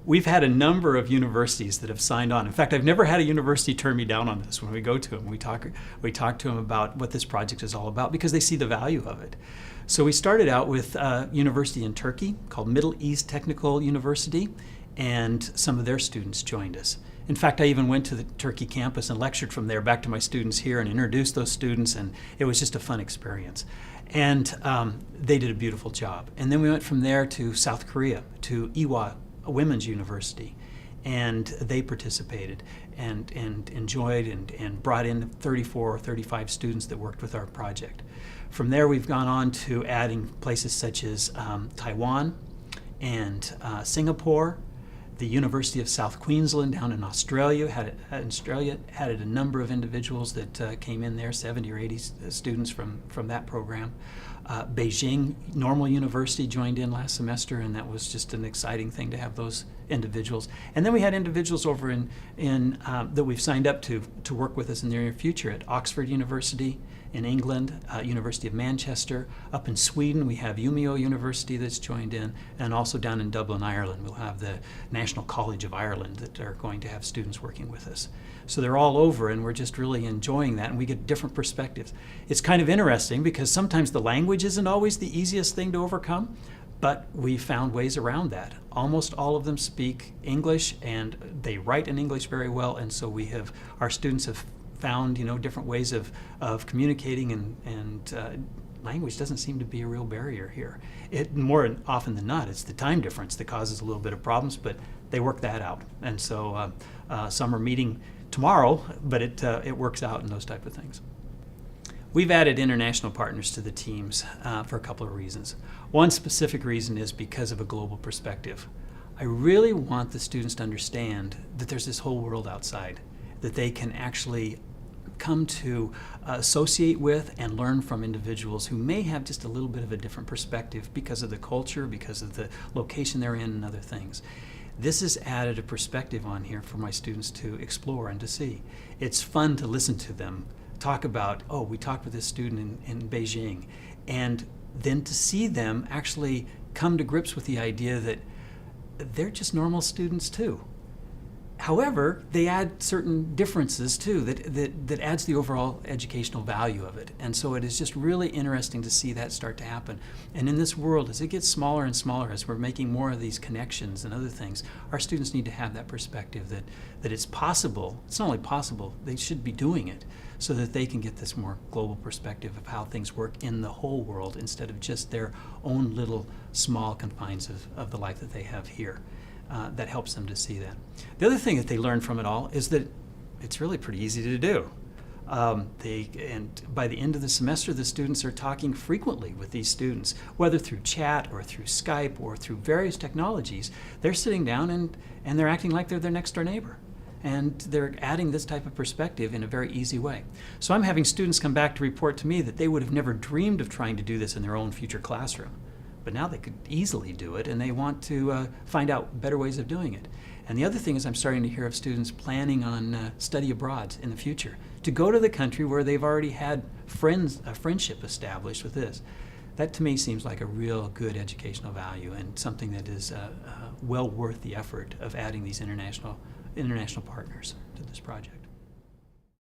We've had a number of universities that have signed on. In fact, I've never had a university turn me down on this. When we go to them, we talk to them about what this project is all about because they see the value of it. So we started out with a university in Turkey called Middle East Technical University, and some of their students joined us. In fact, I even went to the Turkey campus and lectured from there back to my students here and introduced those students, and it was just a fun experience. And they did a beautiful job. And then we went from there to South Korea, to Ewha Women's University, and they participated and enjoyed and brought in 34 or 35 students that worked with our project. From there, we've gone on to adding places such as Taiwan and Singapore. The University of South Queensland down in Australia had a number of individuals that came in there, 70 or 80 students from that program. Beijing Normal University joined in last semester, and that was just an exciting thing to have those individuals. And then we had individuals over in that we've signed up to work with us in the near future at Oxford University in England, University of Manchester. Up in Sweden, we have Umeå University that's joined in, and also down in Dublin, Ireland, we'll have the National College of Ireland that are going to have students working with us. So they're all over, and we're just really enjoying that, and we get different perspectives. It's kind of interesting because sometimes the language isn't always the easiest thing to overcome, but we found ways around that. Almost all of them speak English, and they write in English very well, and so our students have found different ways of communicating, and language doesn't seem to be a real barrier here. More often than not, it's the time difference that causes a little bit of problems, but they work that out. And so some are meeting tomorrow, but it works out in those type of things. We've added international partners to the teams for a couple of reasons. One specific reason is because of a global perspective. I really want the students to understand that there's this whole world outside that they can actually come to associate with and learn from individuals who may have just a little bit of a different perspective because of the culture, because of the location they're in, and other things. This has added a perspective on here for my students to explore and to see. It's fun to listen to them talk about, oh, we talked with this student in Beijing, and then to see them actually come to grips with the idea that they're just normal students too. However, they add certain differences too that adds the overall educational value of it. And so it is just really interesting to see that start to happen. And in this world, as it gets smaller and smaller, as we're making more of these connections and other things, our students need to have that perspective that it's possible. It's not only possible, they should be doing it so that they can get this more global perspective of how things work in the whole world instead of just their own little small confines of the life that they have here. That helps them to see that. The other thing that they learn from it all is that it's really pretty easy to do. And by the end of the semester, the students are talking frequently with these students, whether through chat or through Skype or through various technologies. They're sitting down and they're acting like they're their next door neighbor. And they're adding this type of perspective in a very easy way. So I'm having students come back to report to me that they would have never dreamed of trying to do this in their own future classroom. But now they could easily do it, and they want to find out better ways of doing it. And the other thing is I'm starting to hear of students planning on study abroad in the future, to go to the country where they've already had a friendship established with this. That to me seems like a real good educational value and something that is well worth the effort of adding these international partners to this project.